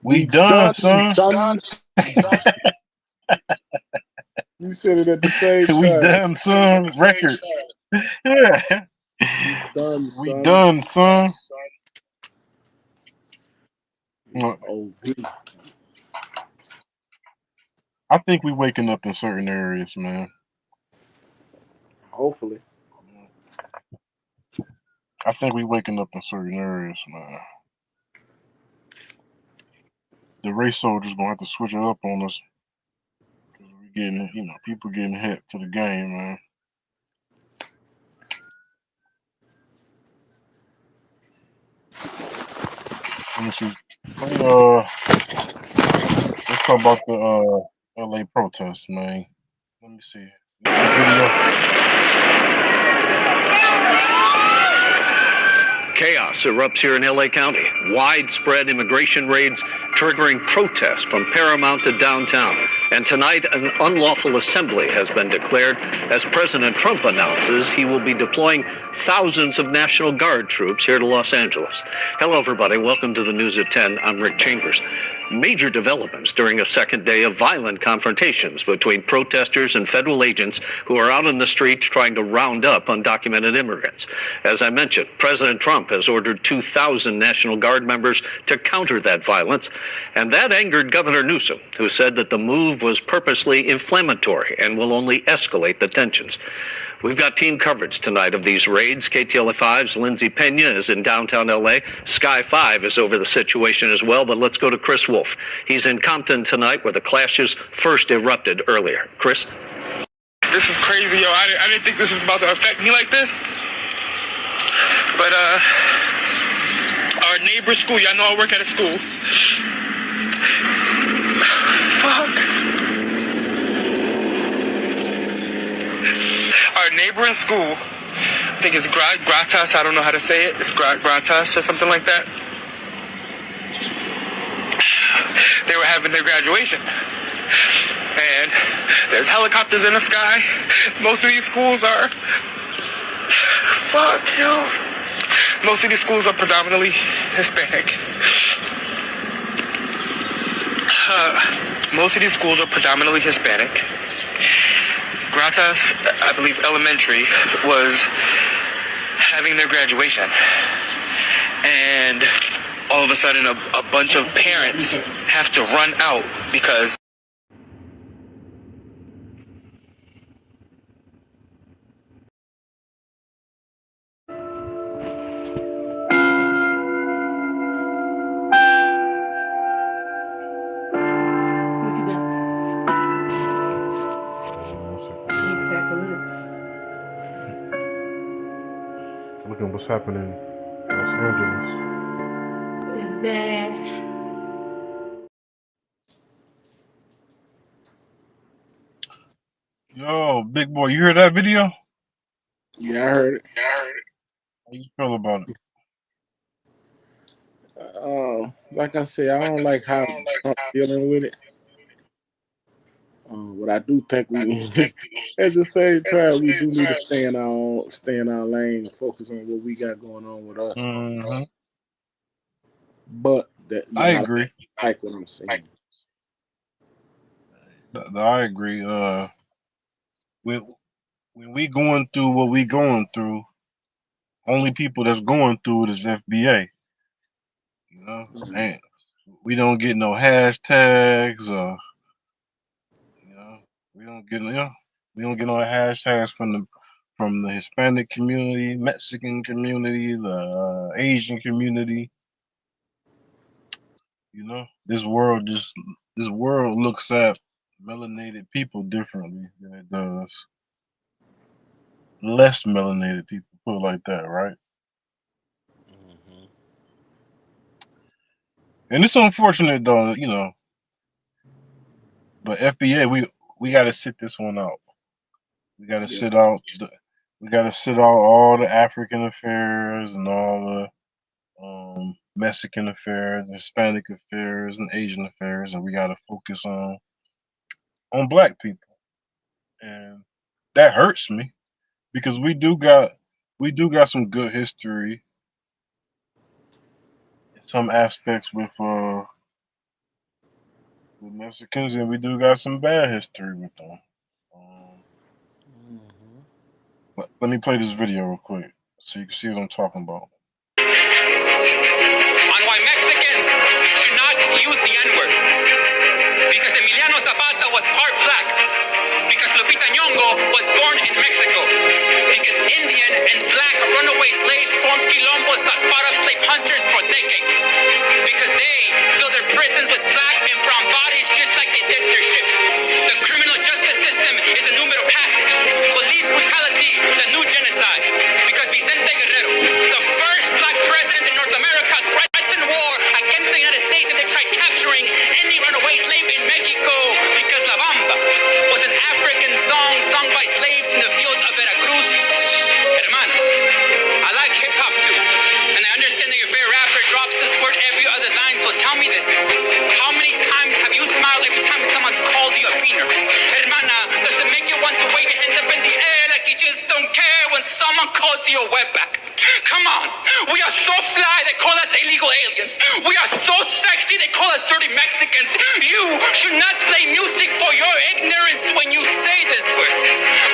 We done, son. You said it at the same time. We done, son. Records. Yeah. We done, son. I think we waking up in certain areas, man. Hopefully. I think we waking up in certain areas, man. The race soldiers gonna have to switch it up on us. Cause we getting, people getting hit to the game, man. Let me see. Let's talk about the LA protests, man. Let me see. Video. Chaos erupts here in LA County. Widespread immigration raids triggering protests from Paramount to downtown. And tonight, an unlawful assembly has been declared as President Trump announces he will be deploying thousands of National Guard troops here to Los Angeles. Hello, everybody. Welcome to the News at 10. I'm Rick Chambers. Major developments during a second day of violent confrontations between protesters and federal agents who are out in the streets trying to round up undocumented immigrants. As I mentioned, President Trump has ordered 2,000 National Guard members to counter that violence, and that angered Governor Newsom, who said that the move was purposely inflammatory and will only escalate the tensions. We've got team coverage tonight of these raids. KTLA5's Lindsay Pena is in downtown LA. Sky 5 is over the situation as well, but let's go to Chris Wolf. He's in Compton tonight where the clashes first erupted earlier. Chris? This is crazy, yo. I didn't think this was about to affect me like this. But, our neighbor school, y'all know I work at a school. Fuck. Our neighboring school, I think it's Gratas, I don't know how to say it. It's Gratas or something like that. They were having their graduation. And there's helicopters in the sky. Most of these schools are... Fuck, yo. Most of these schools are predominantly Hispanic. Most of these schools are predominantly Hispanic. Gratas, I believe elementary, was having their graduation. And all of a sudden a bunch of parents have to run out because Look at what's happening in Los Angeles. Is that Yo, big boy, you heard that video? Yeah, I heard it. How you feel about it? Like I said, I don't like how I'm dealing with it. But I do think we at the same time we do need to stay in our lane and focus on what we got going on with us. Mm-hmm. But I agree. Like what I'm saying. I agree. When we going through what we going through, only people that's going through it is FBA. You know, and we don't get no hashtags or. We don't get no hashtags from the Hispanic community, Mexican community, the Asian community. You know, this world looks at melanated people differently than it does less melanated people. Put it like that, right? Mm-hmm. And it's unfortunate though, you know. But FBA, we got to sit this one out. We got to sit out. We got to sit out all the African affairs and all the Mexican affairs, Hispanic affairs, and Asian affairs, and we got to focus on Black people. And that hurts me because we do got some good history in some aspects with Mexicans, and we do got some bad history with them. Let me play this video real quick so you can see what I'm talking about. On why Mexicans should not use the N-word. Because Emiliano Zapata was part black. Because Lupita Nyong'o was born in Mexico. Because Indian and black runaway slaves formed quilombos that fought up slave hunters for decades. Because they fill their prisons with black and brown bodies just like they did their ships. The criminal justice system is the numero passage. Police brutality, the new genocide. Because Vicente Guerrero, the first black president in North America, threatened war against calls you a wetback. Come on. We are so fly, they call us illegal aliens. We are so sexy, they call us dirty Mexicans. You should not play music for your ignorance when you say this word.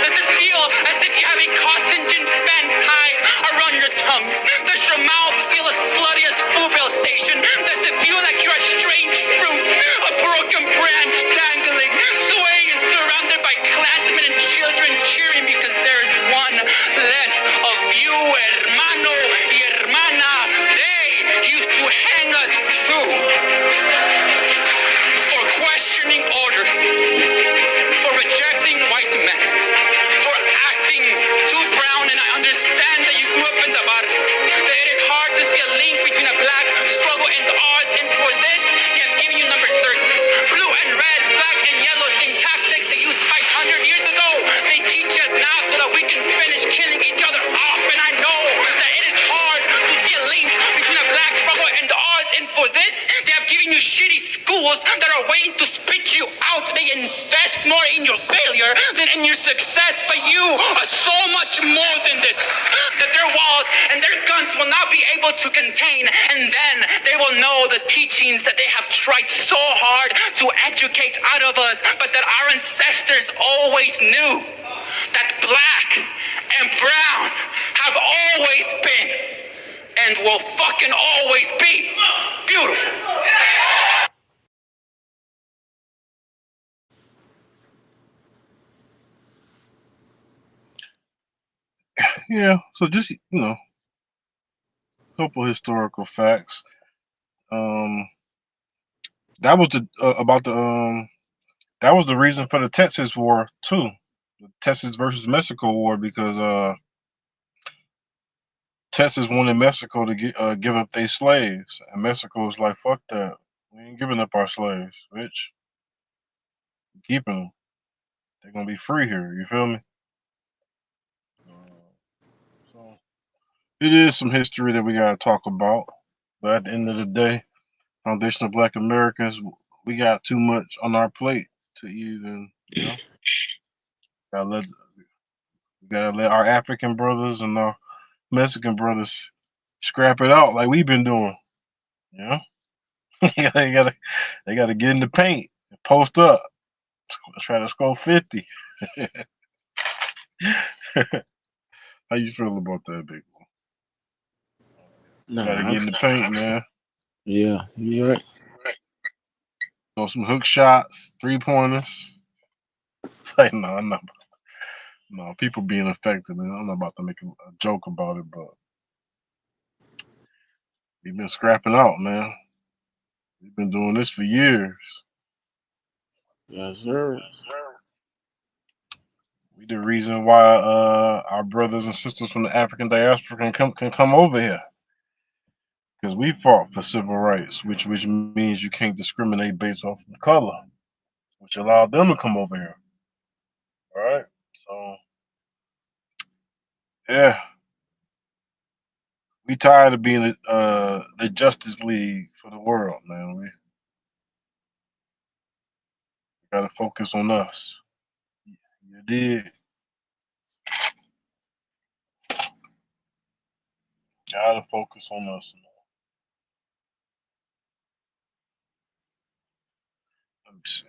Does it feel as if you have a carcinogen fan tied around your tongue? Does your mouth feel as bloody as Foobell Station? Does it feel like you're a strange fruit, a broken branch dangling, swaying and surrounded by Klansmen and children cheering because there is one less of you, hermano y hermana? They used to hang us too for questioning orders, for rejecting white men, for acting too brown. And I understand that you grew up in the bar, that it is hard to see a link between a black struggle and ours, and for this they have given you number 13. Blue and red, black and yellow, same tactics they used 500 years ago. They teach us now so that we can finish killing each other off. And I know that it is hard to see a link between a black struggle and ours, and for this they have given you shitty schools that are waiting to spit you out. They invest more in your failure than in your success, but you are so much more than this, that their walls and their guns will not be able to contain. And then they will know the teachings that they have tried so hard to educate out of us, but that our ancestors always knew, that black and brown have always been and will fucking always be beautiful. Yeah, so just, you know, a couple historical facts. That was the about the that was the reason for the Texas War too, the Texas versus Mexico War, because Texas wanted Mexico to give up their slaves, and Mexico was like, "Fuck that, we ain't giving up our slaves, bitch. We're keeping them. They're gonna be free here." You feel me? So it is some history that we gotta talk about, but at the end of the day, Foundation of Black Americans, we got too much on our plate to even, you know, we gotta let our African brothers and our Mexican brothers scrap it out like we've been doing. You know, they gotta get in the paint, post up, try to score 50. How you feel about that, big boy? Nah, Gotta get in the paint, man. Yeah, you're right. Throw some hook shots, 3-pointers. It's like, no, people being affected, man. I'm not about to make a joke about it, but we've been scrapping out, man. We've been doing this for years. Yes, sir. We the reason why our brothers and sisters from the African diaspora can come over here, because we fought for civil rights, which means you can't discriminate based off of color, which allowed them to come over here. All right, so yeah, we tired of being the Justice League for the world, man. We gotta focus on us. You did. Gotta focus on us. Let me see.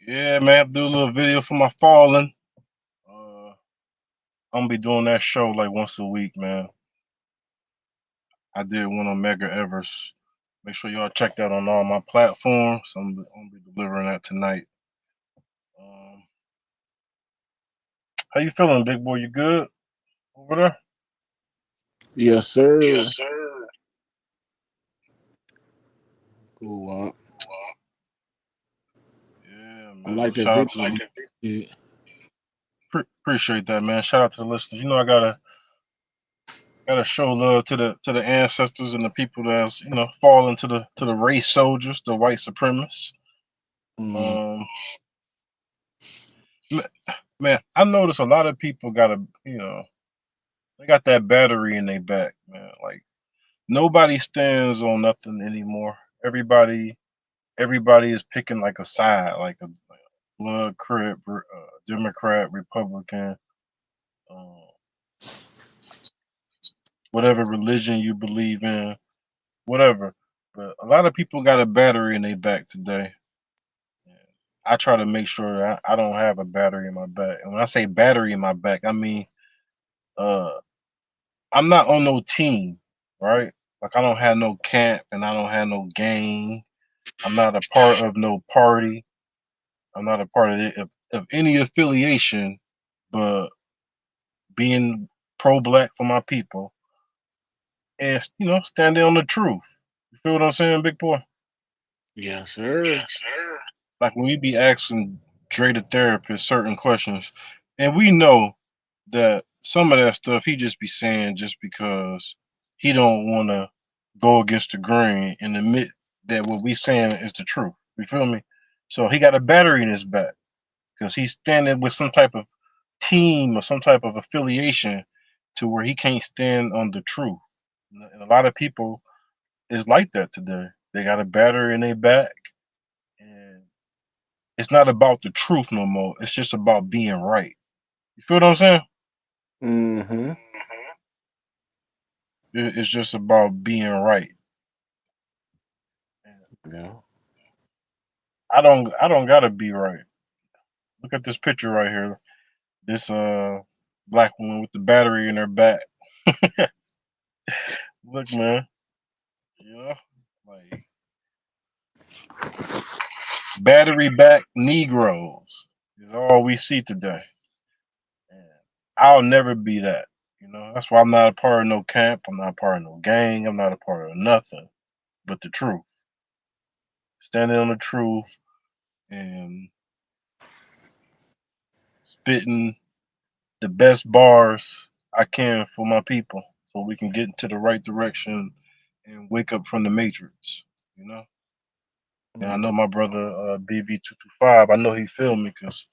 Yeah, man, do a little video for my fallen. I'm gonna be doing that show like once a week, man. I did one on Mega Evers. Make sure y'all check that on all my platforms. I'm gonna be delivering that tonight. Um, how you feeling, big boy? You good over there? Yes, sir. Yes, sir. Cool. Yeah, I man. like that Shout out video. to the appreciate that, man. Shout out to the listeners. You know, I gotta show love to the ancestors and the people that's fall into the race soldiers, the white supremacists. Um, man, I notice a lot of people they got that battery in their back, man. Like nobody stands on nothing anymore. Everybody is picking like a side, like a blood crip, Democrat, Republican, uh, whatever religion you believe in, whatever. But a lot of people got a battery in their back today. I try to make sure that I don't have a battery in my back. And when I say battery in my back, I mean uh I'm not on no team, right? Like I don't have no camp and I don't have no gang. I'm not a part of no party. I'm not a part of any affiliation, but being pro black for my people and standing on the truth. You feel what I'm saying, big boy? Yes, sir. Yes, sir. Like when we be asking Dre the therapist certain questions, and we know that some of that stuff he just be saying just because he don't want to go against the grain and admit that what we saying is the truth. You feel me? So he got a battery in his back because he's standing with some type of team or some type of affiliation to where he can't stand on the truth. And a lot of people is like that today. They got a battery in their back, and it's not about the truth no more. It's just about being right. You feel what I'm saying? Mm-hmm. It's just about being right. Yeah. I don't gotta be right. Look at this picture right here. This black woman with the battery in her back. Look, man. Like battery back Negroes is all we see today. And I'll never be that. That's why I'm not a part of no camp. I'm not a part of no gang. I'm not a part of nothing but the truth. Standing on the truth and spitting the best bars I can for my people so we can get into the right direction and wake up from the matrix, you know? And I know my brother BB225, I know he feel me because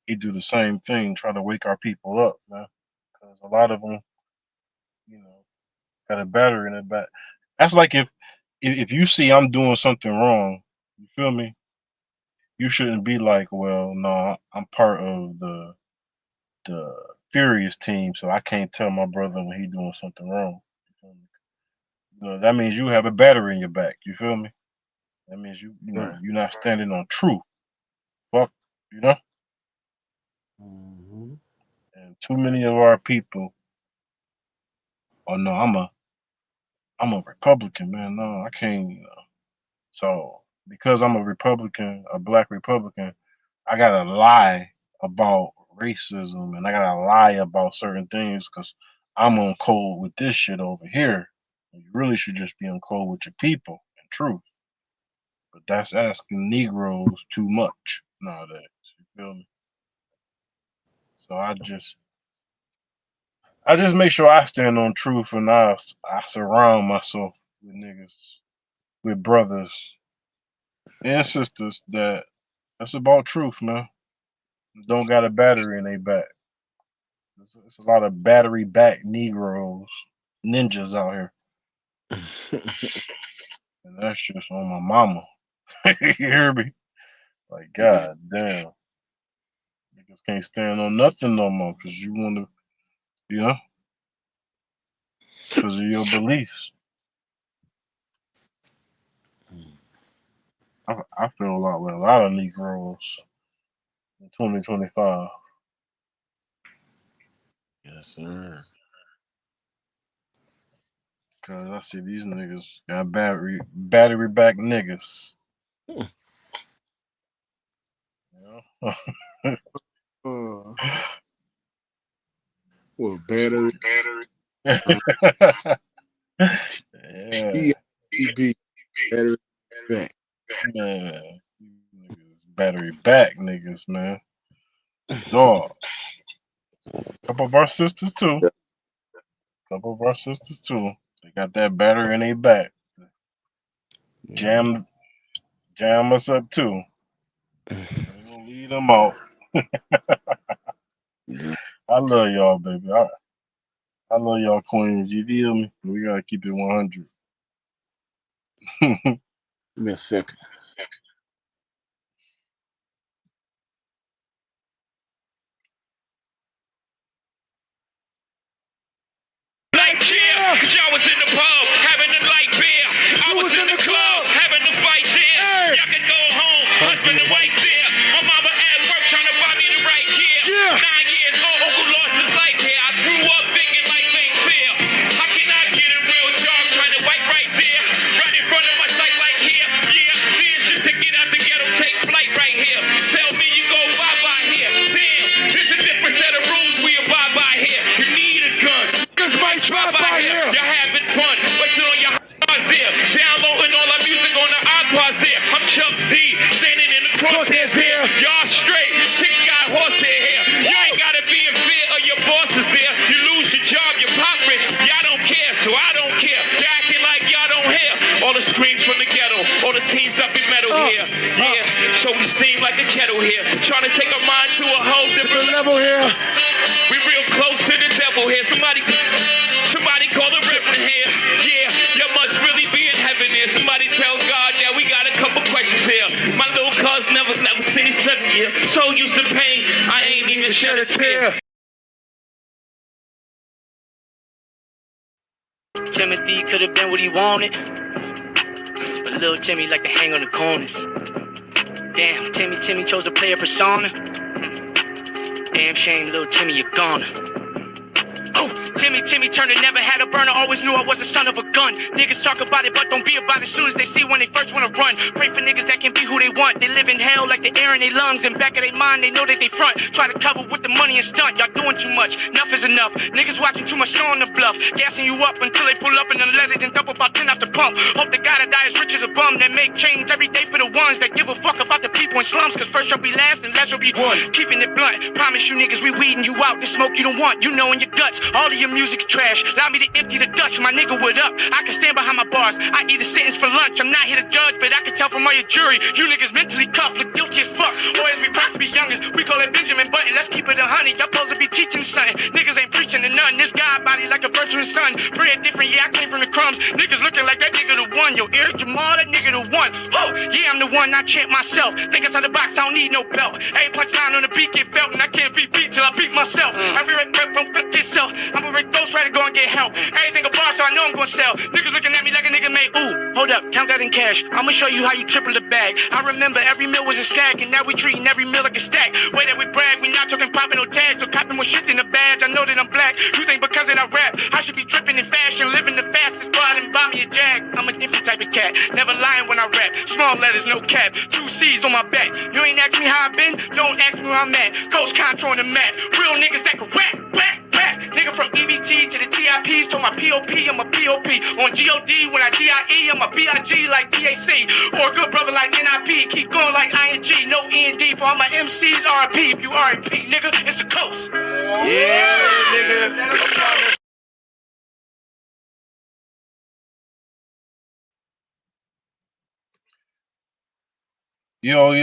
he do the same thing, try to wake our people up, man. Because a lot of them, you know, got a battery in their back. That's like if you see I'm doing something wrong, you feel me? You shouldn't be like, well, no, I'm part of the Furious team, so I can't tell my brother when he doing something wrong. You feel me? That means you have a battery in your back. You feel me? That means you're not standing on truth. Fuck, you know. Mm-hmm. And too many of our people, oh no, I'm a Republican, man. No, I can't. So because I'm a Republican, a black Republican, I gotta lie about racism and I gotta lie about certain things because I'm on code with this shit over here. You really should just be on code with your people and truth. But that's asking Negroes too much nowadays. You feel me? So I just make sure I stand on truth and I surround myself with niggas, with brothers and sisters that's about truth, man. Don't got a battery in their back. It's a lot of battery back Negroes, ninjas out here. And that's just on my mama. You hear me? Like, god damn. Niggas can't stand on nothing no more because you want to, you know, because of your beliefs. I feel a lot with a lot of Negroes. in 2025. Yes, sir. Cause I see these niggas got battery back niggas. You know? Well, battery. Yeah. TB, battery back. Man, niggas battery back niggas, man. Dog. Couple of our sisters too. They got that battery in their back. Jam us up too. They gonna lead them out. I love y'all, baby. I love y'all queens. You feel me? We gotta keep it 100. Give me a second. Light cheer, y'all was in the pub having a light beer. I was in the club having a fight there. Y'all could go home, husband and wife there. My mama at work trying to buy me the right gear. 9 years old, uncle lost his life here. I grew up thinking life ain't fair. How can I get a real job trying to wipe right there? Right in front of my sight like here. Yeah, this is to get out the ghetto, take flight right here. Tell me you go bye-bye here. Damn, this is a different set of rules we abide by here. You need a gun. Cause might try by here. You're having fun. Wait till your heart's there. Downloading all our music on the iPods there. I'm Chuck D, standing in the crosshairs here. Y'all straight. Chicks got horsehair here. You ain't gotta be in fear of your bosses there. You lose your job, your pop rich. Y'all don't care, so I don't care. You're acting like y'all don't hear. All the screams from the ghetto. All the teens stuck in metal here. Yeah, so we steam like a kettle here. Trying to take our mind to a whole different level here. We real close to the devil here. Somebody call the reverend here. Yeah, you must really be in heaven here. Somebody tell God that we got a couple questions here. My little cuz never seen his 7 year. So used to pain, I ain't even shed a tear. Timothy could have been what he wanted, but little Timmy like to hang on the corners. Damn, Timmy chose to play a persona. Damn shame, little Timmy, you're gone. Oh, Timmy Turner never had a burner, always knew I was the son of a gun. Niggas talk about it, but don't be about it soon as they see when they first wanna run. Pray for niggas that can be who they want. They live in hell like the air in their lungs. In back of their mind, they know that they front. Try to cover with the money and stunt. Y'all doing too much, enough is enough. Niggas watching too much, on the bluff. Gassing you up until they pull up and then let it and dump about 10 off the pump. Hope the guy that die as rich as a bum. That make change every day for the ones that give a fuck about the people in slums. Cause first you'll be last and last you'll be one. Keeping it blunt, promise you niggas we weeding you out. The smoke you don't want, you know in your guts. All of your music's trash. Allow me to empty the Dutch, my nigga, what up? I can stand behind my bars. I eat a sentence for lunch. I'm not here to judge, but I can tell from all your jury. You niggas mentally cuffed, look guilty as fuck. Or as we press to be youngest, we call it Benjamin Button. Let's keep it 100. Y'all supposed to be teaching something. Niggas ain't preaching to none. This guy body like a virtual son. Bread different, yeah, I came from the crumbs. Niggas looking like that nigga the one. Yo, Eric Jamal, that nigga the one. Oh, yeah, I'm the one, I chant myself. Think outside the box, I don't need no belt. Every punchline on the beat get felt, and I can't be beat till I beat myself. I'm rep, don't flip yourself. I'm a Rick Ghost Rider, go and get help. Everything a bar, so I know I'm gonna sell. Niggas looking at me like a nigga made, ooh, hold up, count that in cash. I'ma show you how you triple the bag. I remember every meal was a stack, and now we treating every meal like a stack. Way that we brag, we not talking popping no tags, so copping more shit than a badge. I know that I'm black. You think because that I rap, I should be dripping in fashion, living the fastest, but I didn't buy me a jag. I'm a different type of cat, never lying when I rap. Small letters, no cap, 2 C's on my back. You ain't ask me how I been, don't ask me where I'm at. Coach Contra on the mat, real niggas that can rap. Nigga from EBT to the TIPs, told my POP, I'm a POP. On GOD, when I DIE, I'm a BIG like DAC. Or a good brother like NIP, keep going like ING, no END. For all my MCs, RP. If you RP, nigga, it's the coast. Yeah, nigga. Yo.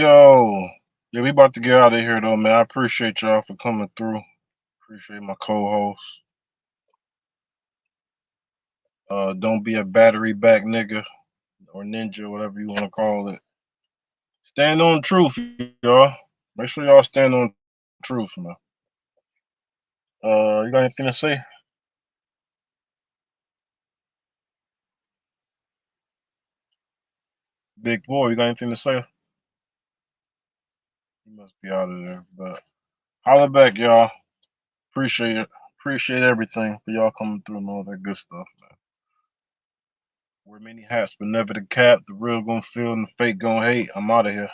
Yeah, we about to get out of here though, man. I appreciate y'all for coming through. Appreciate my co-host. Don't be a battery back nigga or ninja, whatever you want to call it. Stand on truth, y'all. Make sure y'all stand on truth, man. You got anything to say? Big boy, you got anything to say? He must be out of there. But holla back, y'all. Appreciate it. Appreciate everything for y'all coming through and all that good stuff, man. Wear many hats, but never the cap. The real gonna feel and the fake gonna hate. I'm out of here.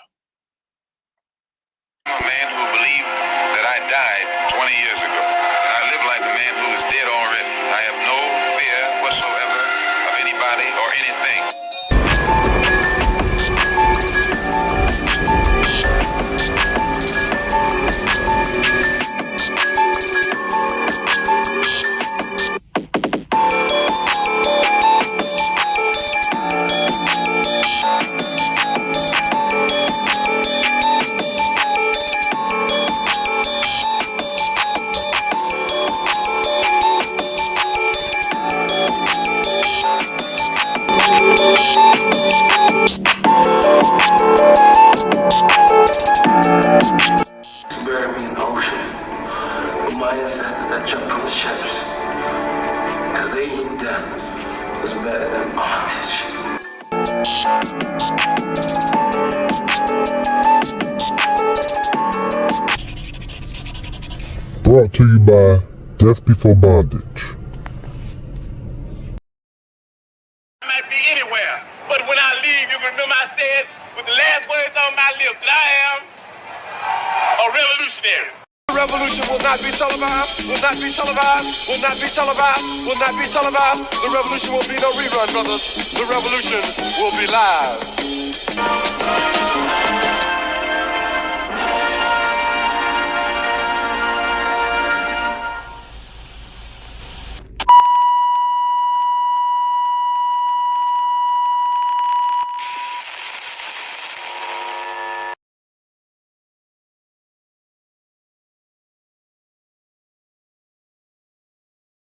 I'm a man who believed that I died 20 years ago. I live like a man who is dead already. I have no fear whatsoever of anybody or anything. Buried me in the ocean with my ancestors that jumped from the ships, because they knew death was better than bondage. Brought to you by Death Before Bondage. I might be anywhere, but when I leave, you remember I said with the last words on my lips that I am a revolutionary. The revolution will not be televised, will not be televised, will not be televised, will not be televised. The revolution will be no rerun, brothers. The revolution will be live.